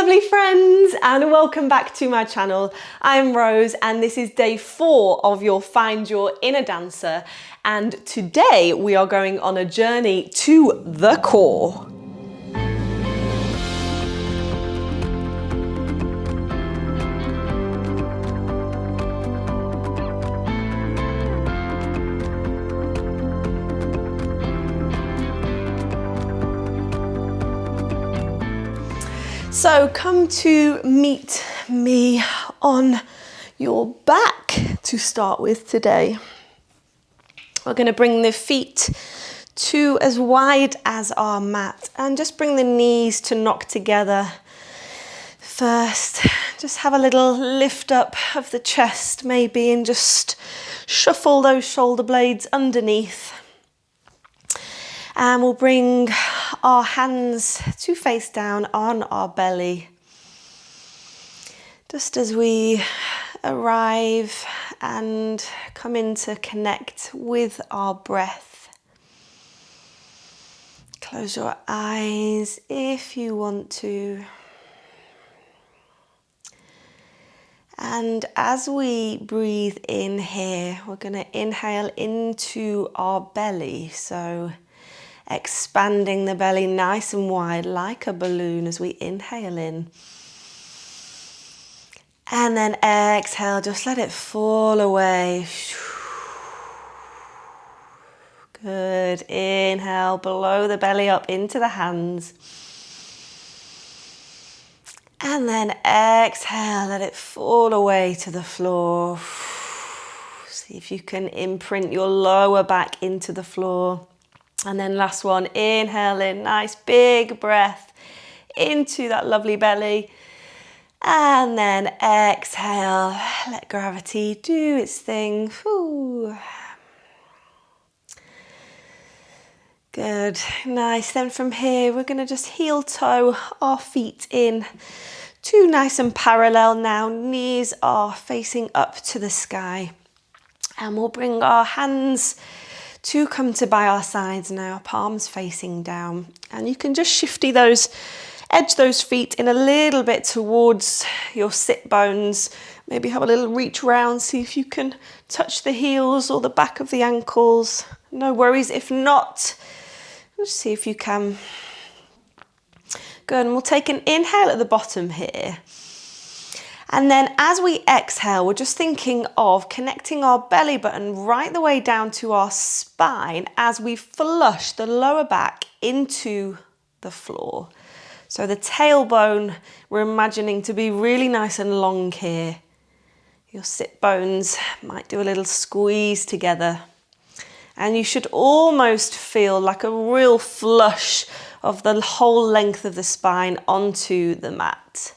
lovely friends, and welcome back to my channel. I'm Rose and this is day 4 of your Find Your Inner Dancer, and today we are going on a journey to the core. So come to meet me on your back to start with today. We're going to bring the feet to as wide as our mat and just bring the knees to knock together. First, just have a little lift up of the chest maybe and just shuffle those shoulder blades underneath. And we'll bring our hands to face down on our belly. Just as we arrive and come in to connect with our breath. Close your eyes if you want to. And as we breathe in here, we're going to inhale into our belly. So expanding the belly nice and wide like a balloon as we inhale in. And then exhale, just let it fall away. Good. Inhale, blow the belly up into the hands. And then exhale, let it fall away to the floor. See if you can imprint your lower back into the floor. And then last one, inhale in, nice big breath into that lovely belly. And then exhale, let gravity do its thing. Whew. Good, nice. Then from here, we're gonna just heel toe our feet in. Two nice and parallel now, knees are facing up to the sky. And we'll bring our hands to come to by our sides now, palms facing down. And you can just edge those feet in a little bit towards your sit bones. Maybe have a little reach round, see if you can touch the heels or the back of the ankles. No worries, if not, just see if you can. Good, and we'll take an inhale at the bottom here. And then as we exhale, we're just thinking of connecting our belly button right the way down to our spine as we flush the lower back into the floor. So the tailbone, we're imagining to be really nice and long here. Your sit bones might do a little squeeze together. And you should almost feel like a real flush of the whole length of the spine onto the mat.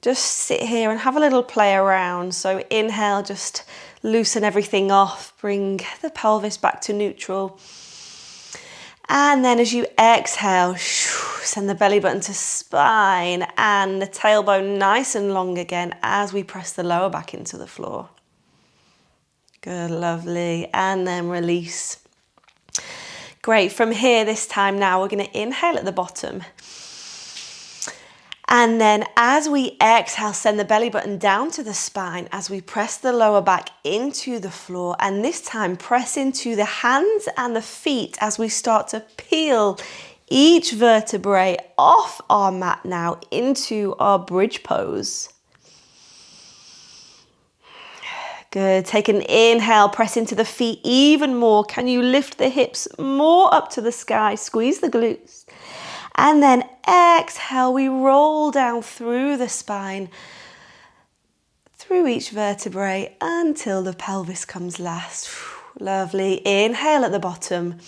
Just sit here and have a little play around. So inhale, just loosen everything off, bring the pelvis back to neutral. And then as you exhale, send the belly button to spine and the tailbone nice and long again as we press the lower back into the floor. Good, lovely. And then release. Great, from here this time now we're going to inhale at the bottom. And then as we exhale, send the belly button down to the spine as we press the lower back into the floor. And this time press into the hands and the feet as we start to peel each vertebrae off our mat now into our bridge pose. Good, take an inhale, press into the feet even more. Can you lift the hips more up to the sky? Squeeze the glutes. And then exhale, we roll down through the spine, through each vertebrae until the pelvis comes last. Lovely. Inhale at the bottom.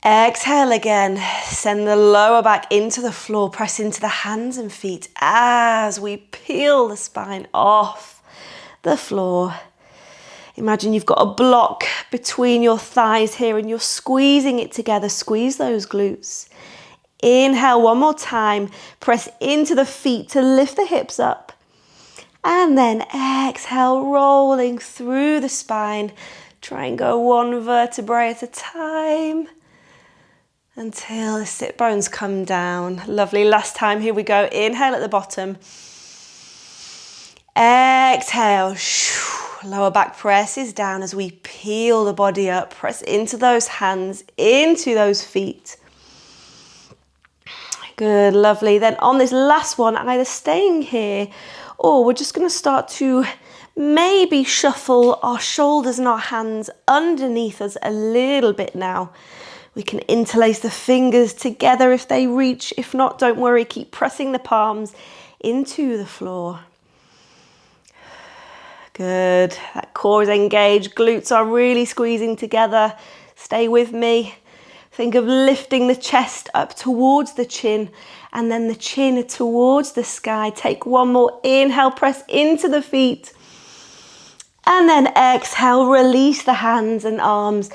Exhale again. Send the lower back into the floor. Press into the hands and feet as we peel the spine off the floor. Imagine you've got a block between your thighs here and you're squeezing it together. Squeeze those glutes. Inhale one more time. Press into the feet to lift the hips up. And then exhale, rolling through the spine. Try and go one vertebrae at a time. until the sit bones come down. Lovely. Last time, here we go. Inhale at the bottom. Exhale. Lower back presses down as we peel the body up. Press into those hands, into those feet. Good, lovely. Then on this last one, either staying here or we're just going to start to maybe shuffle our shoulders and our hands underneath us a little bit now. We can interlace the fingers together if they reach. If not, don't worry, keep pressing the palms into the floor. Good, that core is engaged, glutes are really squeezing together. Stay with me. Think of lifting the chest up towards the chin and then the chin towards the sky. Take one more inhale, press into the feet. And then exhale, release the hands and arms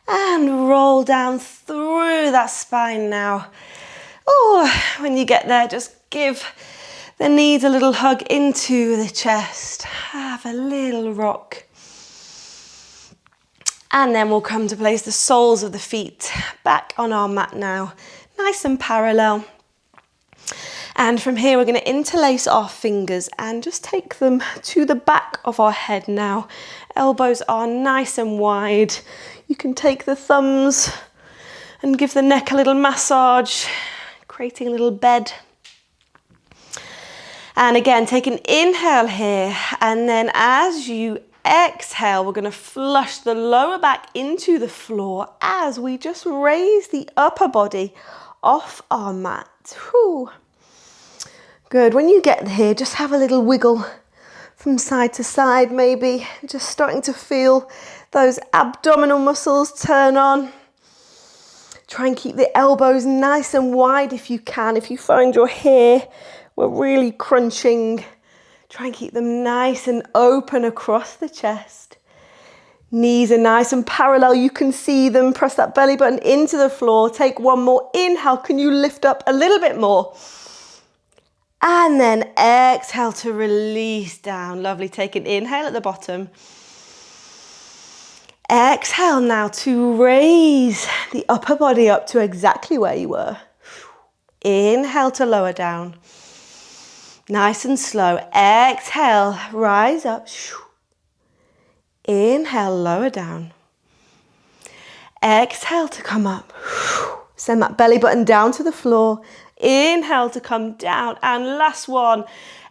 and roll down through that spine now. Oh, when you get there, just give the knees a little hug into the chest. Have a little rock. And then we'll come to place the soles of the feet back on our mat now, nice and parallel. And from here, we're going to interlace our fingers and just take them to the back of our head now. Elbows are nice and wide. You can take the thumbs and give the neck a little massage, creating a little bed. And again, take an inhale here, and then as you exhale, we're going to flush the lower back into the floor as we just raise the upper body off our mat. Whew. Good. When you get here, just have a little wiggle from side to side, maybe just starting to feel those abdominal muscles turn on. Try and keep the elbows nice and wide if you can. If you find you're here, we're really crunching. Try and keep them nice and open across the chest. Knees are nice and parallel. You can see them. Press that belly button into the floor. Take one more inhale. Can you lift up a little bit more? And then exhale to release down. Lovely. Take an inhale at the bottom. Exhale now to raise the upper body up to exactly where you were. Inhale to lower down. Nice and slow. Exhale, rise up. Inhale, lower down. Exhale to come up. Send that belly button down to the floor. Inhale to come down. And last one.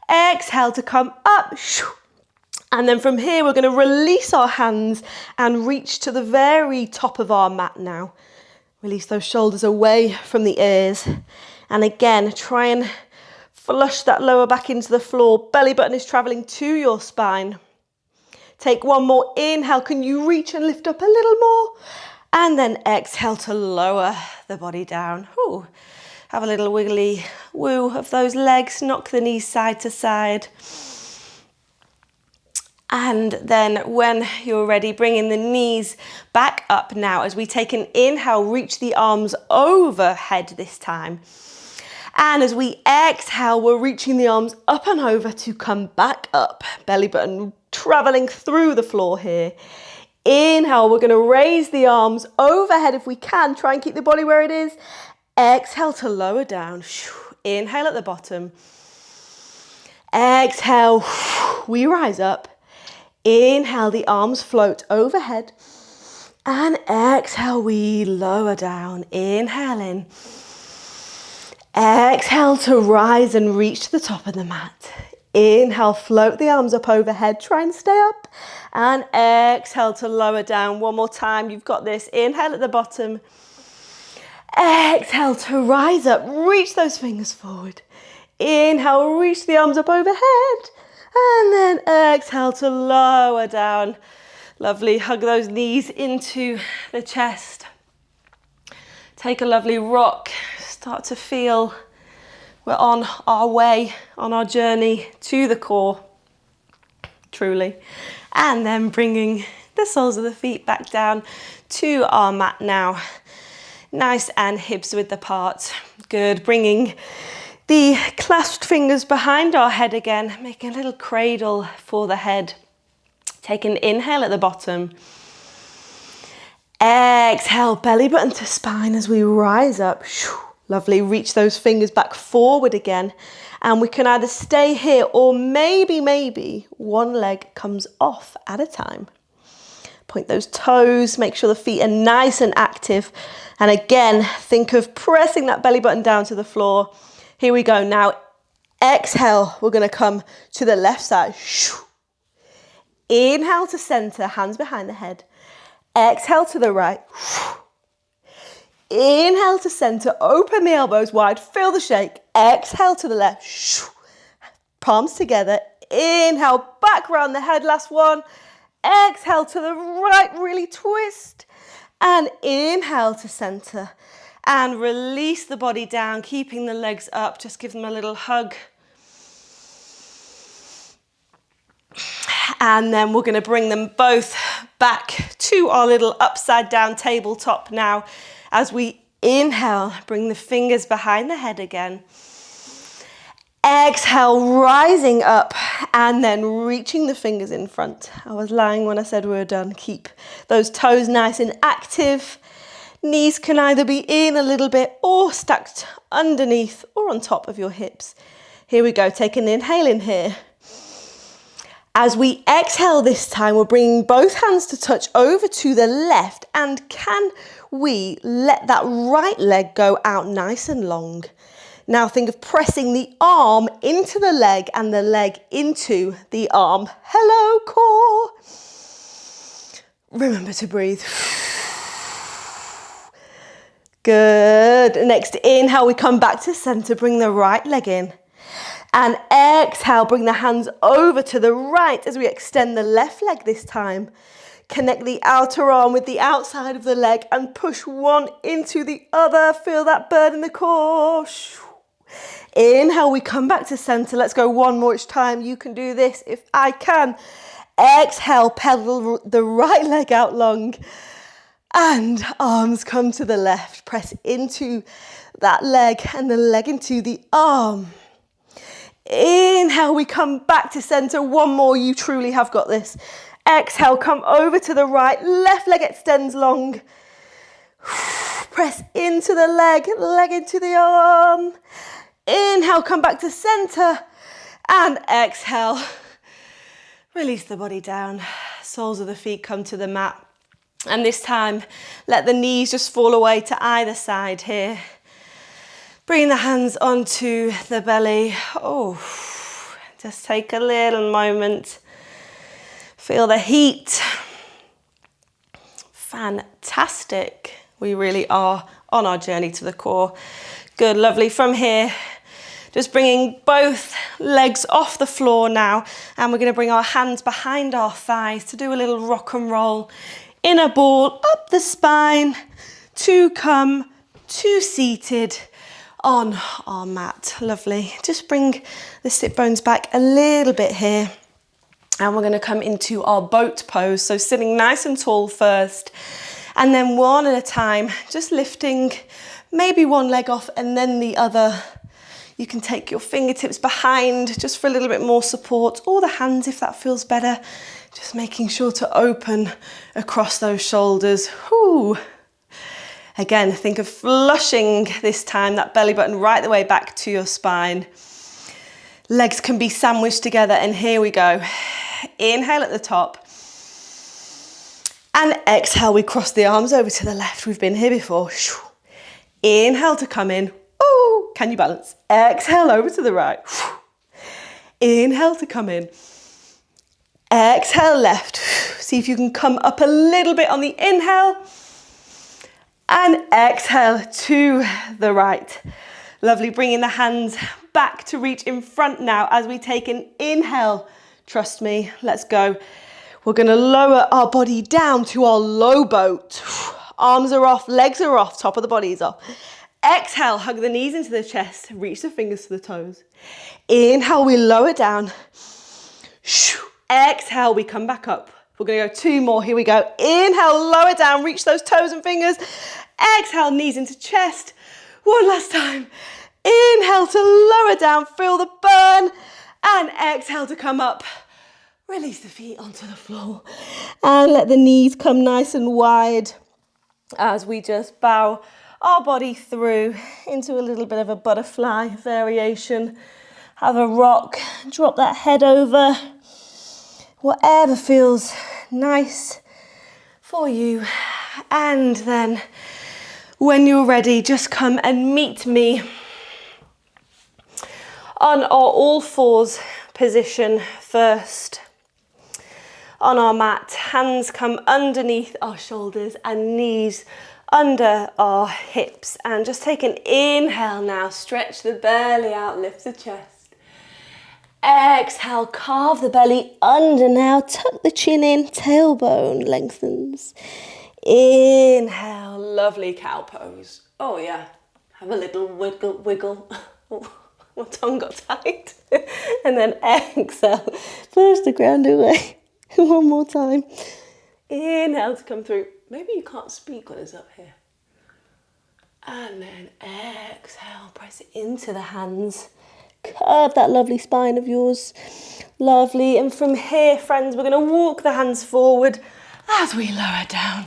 Exhale to come up. And then from here, we're going to release our hands and reach to the very top of our mat now. Release those shoulders away from the ears. And again, try and flush that lower back into the floor. Belly button is traveling to your spine. Take one more inhale. Can you reach and lift up a little more? And then exhale to lower the body down. Ooh. Have a little wiggly woo of those legs. Knock the knees side to side. And then when you're ready, bringing the knees back up now as we take an inhale, reach the arms overhead this time. And as we exhale, we're reaching the arms up and over to come back up. Belly button traveling through the floor here. Inhale, we're going to raise the arms overhead if we can. Try and keep the body where it is. Exhale to lower down. Inhale at the bottom. Exhale, we rise up. Inhale, the arms float overhead. And exhale, we lower down. Inhale in. Exhale to rise and reach to the top of the mat. Inhale, float the arms up overhead. Try and stay up. And exhale to lower down. One more time. You've got this. Inhale at the bottom. Exhale to rise up. Reach those fingers forward. Inhale, reach the arms up overhead. And then exhale to lower down. Lovely. Hug those knees into the chest. Take a lovely rock. Start to feel we're on our way, on our journey to the core. Truly. And then bringing the soles of the feet back down to our mat now. Nice and hips width apart. Good. Bringing the clasped fingers behind our head again, making a little cradle for the head. Take an inhale at the bottom. Exhale, belly button to spine as we rise up. Lovely, reach those fingers back forward again. And we can either stay here or maybe one leg comes off at a time. Point those toes, make sure the feet are nice and active. And again, think of pressing that belly button down to the floor. Here we go. Now, exhale, we're going to come to the left side. Inhale to center, hands behind the head. Exhale to the right. Inhale to center, open the elbows wide, feel the shake. Exhale to the left. Palms together. Inhale, back round the head, last one. Exhale to the right, really twist. And inhale to center. And release the body down, keeping the legs up. Just give them a little hug. And then we're going to bring them both back to our little upside down tabletop now. As we inhale, bring the fingers behind the head again. Exhale, rising up and then reaching the fingers in front. I was lying when I said we were done. Keep those toes nice and active. Knees can either be in a little bit or stacked underneath or on top of your hips. Here we go. Take an inhale in here. As we exhale this time, we're bringing both hands to touch over to the left. And can we let that right leg go out nice and long? Now think of pressing the arm into the leg and the leg into the arm. Hello, core. Remember to breathe. Good. Next inhale, we come back to center. Bring the right leg in. And exhale, bring the hands over to the right as we extend the left leg this time. Connect the outer arm with the outside of the leg and push one into the other. Feel that burn in the core. Inhale, we come back to center. Let's go one more each time. You can do this if I can. Exhale, pedal the right leg out long. And arms come to the left. Press into that leg and the leg into the arm. Inhale, we come back to center. One more, you truly have got this. Exhale, come over to the right. Left leg extends long. Press into the leg into the arm. Inhale, come back to center. And exhale. Release the body down. Soles of the feet come to the mat. And this time, let the knees just fall away to either side here. Bring the hands onto the belly. Oh, just take a little moment. Feel the heat. Fantastic. We really are on our journey to the core. Good, lovely. From here, just bringing both legs off the floor now. And we're going to bring our hands behind our thighs to do a little rock and roll. Inner ball up the spine to come to seated on our mat. Lovely. Just bring the sit bones back a little bit here. And we're going to come into our boat pose. So sitting nice and tall first. And then one at a time, just lifting maybe one leg off and then the other. You can take your fingertips behind just for a little bit more support, or the hands if that feels better. Just making sure to open across those shoulders. Whew. Again, think of flushing this time, that belly button right the way back to your spine. Legs can be sandwiched together, and here we go. Inhale at the top. And exhale, we cross the arms over to the left. We've been here before. Inhale to come in. Ooh, can you balance? Exhale over to the right. Inhale to come in. Exhale left. See if you can come up a little bit on the inhale. And exhale to the right. Lovely, bringing the hands back to reach in front now as we take an inhale. Trust me, let's go. We're gonna lower our body down to our low boat. Arms are off, legs are off, top of the body is off. Exhale, hug the knees into the chest, reach the fingers to the toes. Inhale, we lower down. Exhale, we come back up. We're gonna go two more, here we go. Inhale, lower down, reach those toes and fingers. Exhale, knees into chest. One last time. Inhale to lower down, feel the burn. And exhale to come up. Release the feet onto the floor. And let the knees come nice and wide. as we just bow our body through into a little bit of a butterfly variation. Have a rock, drop that head over, whatever feels nice for you. And then when you're ready, just come and meet me on our all fours position first. On our mat, hands come underneath our shoulders and knees under our hips. And just take an inhale now, stretch the belly out, lift the chest. Exhale, carve the belly under now, tuck the chin in, tailbone lengthens. Inhale, lovely cow pose. Oh yeah, have a little wiggle. Oh, my tongue got tight. And then exhale, push the ground away. One more time. Inhale to come through. Maybe you can't speak when it's up here. And then exhale, press it into the hands. Curve that lovely spine of yours. Lovely. And from here, friends, we're going to walk the hands forward as we lower down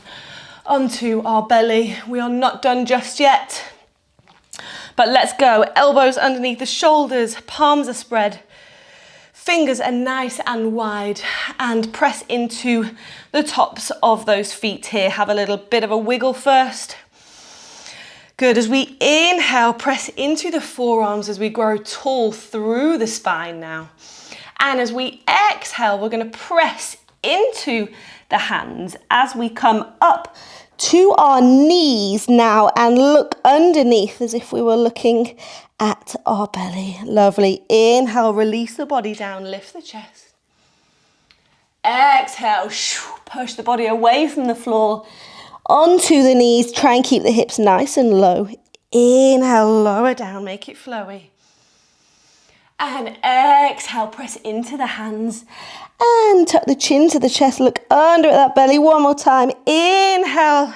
onto our belly. We are not done just yet. But let's go. Elbows underneath the shoulders, palms are spread. Fingers are nice and wide, and press into the tops of those feet here. Have a little bit of a wiggle first. Good. As we inhale, press into the forearms as we grow tall through the spine now. And as we exhale, we're going to press into the hands as we come up to our knees now and look underneath as if we were looking at our belly. Lovely. Inhale, release the body down, lift the chest. Exhale, push the body away from the floor onto the knees. Try and keep the hips nice and low. Inhale, lower down, make it flowy. And exhale, press into the hands and tuck the chin to the chest, look under at that belly. One more time. Inhale,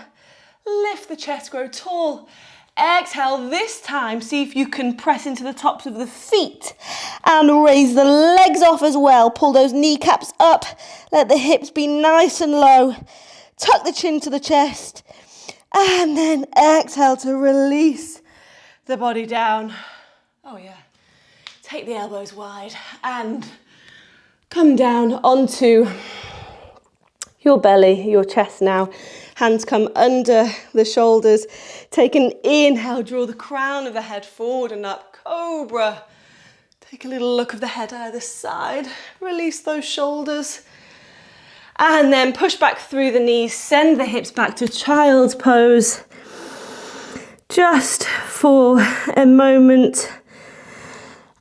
lift the chest, grow tall. Exhale, this time, see if you can press into the tops of the feet and raise the legs off as well. Pull those kneecaps up, let the hips be nice and low. Tuck the chin to the chest and then exhale to release the body down. Oh yeah. Take the elbows wide and come down onto your belly, your chest now. Hands come under the shoulders. Take an inhale, draw the crown of the head forward and up. Cobra. Take a little look of the head either side. Release those shoulders. And then push back through the knees. Send the hips back to child's pose. Just for a moment.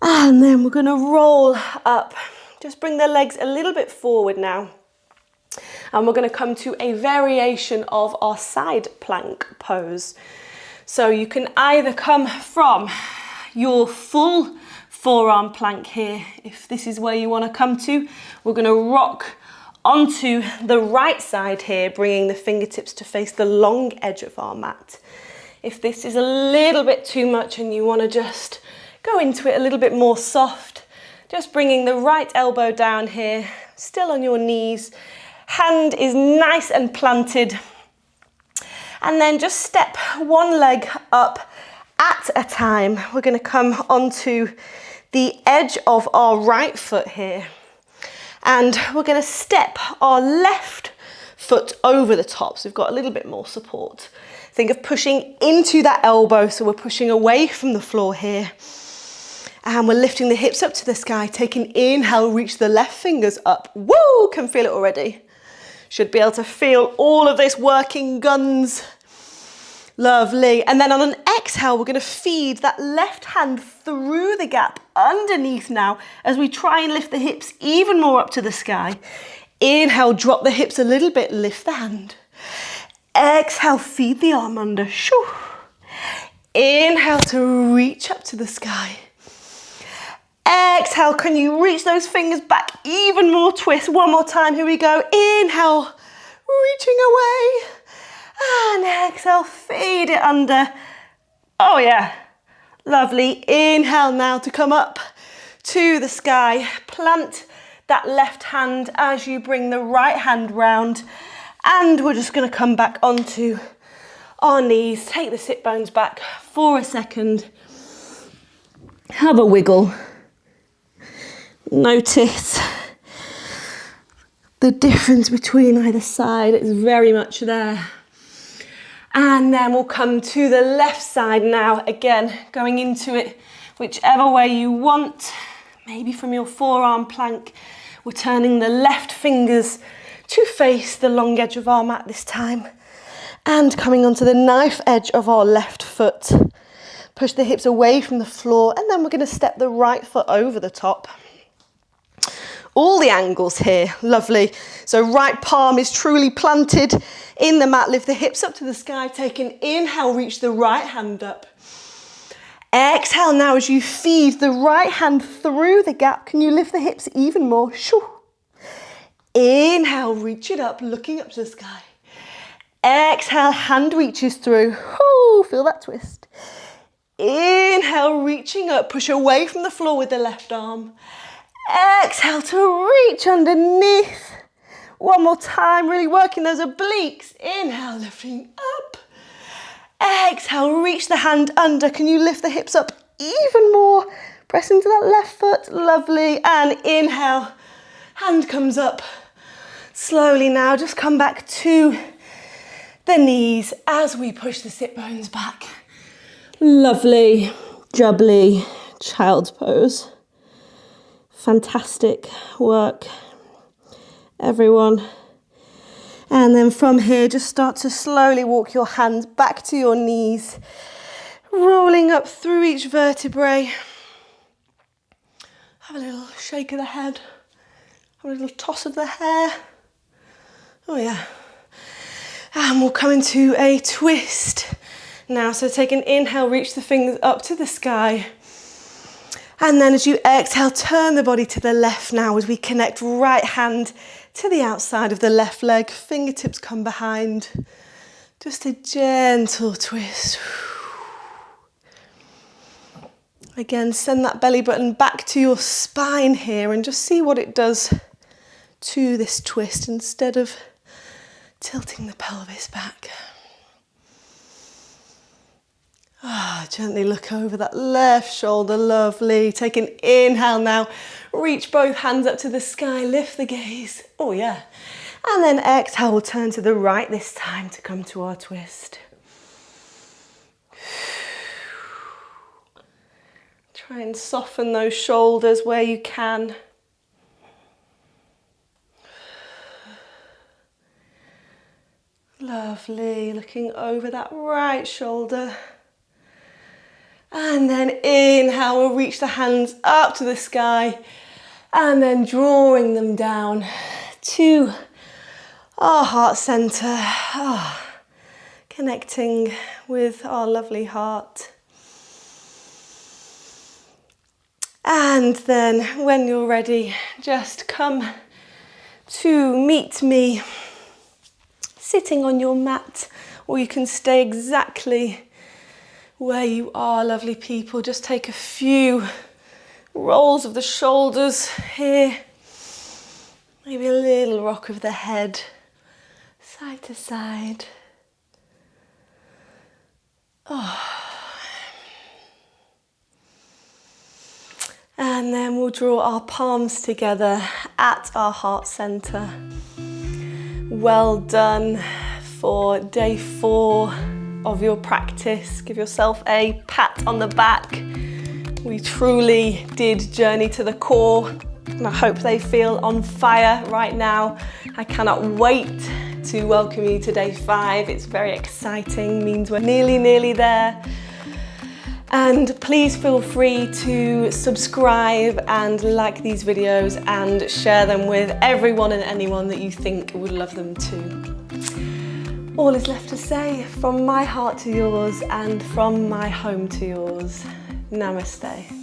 And then we're going to roll up. Just bring the legs a little bit forward now. And we're going to come to a variation of our side plank pose. So you can either come from your full forearm plank here. If this is where you want to come to, we're going to rock onto the right side here, bringing the fingertips to face the long edge of our mat. If this is a little bit too much and you want to just go into it a little bit more soft, just bringing the right elbow down here, still on your knees. Hand is nice and planted. And then just step one leg up at a time. We're going to come onto the edge of our right foot here. And we're going to step our left foot over the top. So we've got a little bit more support. Think of pushing into that elbow. So we're pushing away from the floor here. And we're lifting the hips up to the sky. Take an inhale, reach the left fingers up. Woo! Can feel it already. Should be able to feel all of this working guns. Lovely. And then on an exhale, we're going to feed that left hand through the gap underneath now as we try and lift the hips even more up to the sky. Inhale, drop the hips a little bit, lift the hand. Exhale, feed the arm under. Shoo. Inhale to reach up to the sky. Exhale, can you reach those fingers back even more, twist. One more time, here we go. Inhale, reaching away. And exhale, feed it under. Oh yeah, lovely. Inhale now to come up to the sky. Plant that left hand as you bring the right hand round. And we're just gonna come back onto our knees, take the sit bones back for a second. Have a wiggle. Notice the difference between either side is very much there. And then we'll come to the left side now. Again, going into it whichever way you want. Maybe from your forearm plank, we're turning the left fingers to face the long edge of our mat this time. And coming onto the knife edge of our left foot. Push the hips away from the floor, and then we're going to step the right foot over the top. All the angles here, lovely. So right palm is truly planted in the mat. Lift the hips up to the sky. Take an inhale, reach the right hand up. Exhale now as you feed the right hand through the gap. Can you lift the hips even more? Shoo. Inhale, reach it up, looking up to the sky. Exhale, hand reaches through. Ooh, feel that twist. Inhale, reaching up, push away from the floor with the left arm. Exhale to reach underneath. One more time, really working those obliques. Inhale, lifting up. Exhale, reach the hand under. Can you lift the hips up even more? Press into that left foot, lovely. And inhale, hand comes up. Slowly now, just come back to the knees as we push the sit bones back. Lovely, jubbly, child's pose. Fantastic work, everyone. And then from here, just start to slowly walk your hands back to your knees, rolling up through each vertebrae. Have a little shake of the head, have a little toss of the hair. Oh yeah. And we'll come into a twist now. So take an inhale, reach the fingers up to the sky. And then as you exhale, turn the body to the left now as we connect right hand to the outside of the left leg. Fingertips come behind. Just a gentle twist. Again, send that belly button back to your spine here and just see what it does to this twist instead of tilting the pelvis back. Gently look over that left shoulder, lovely. Take an inhale now. Reach both hands up to the sky, lift the gaze. Oh yeah. And then exhale, we'll turn to the right this time to come to our twist. Try and soften those shoulders where you can. Lovely, looking over that right shoulder. And then inhale, we'll reach the hands up to the sky and then drawing them down to our heart center, connecting with our lovely heart. And then when you're ready, just come to meet me sitting on your mat, or you can stay exactly where you are, lovely people. Just take a few rolls of the shoulders here. Maybe a little rock of the head, side to side. And then we'll draw our palms together at our heart center. Well done for day 4 of your practice. Give yourself a pat on the back. We truly did journey to the core, and I hope they feel on fire right now. I cannot wait to welcome you to day 5. It's very exciting, means we're nearly there. And please feel free to subscribe and like these videos and share them with everyone and anyone that you think would love them too. All is left to say, from my heart to yours and from my home to yours. Namaste.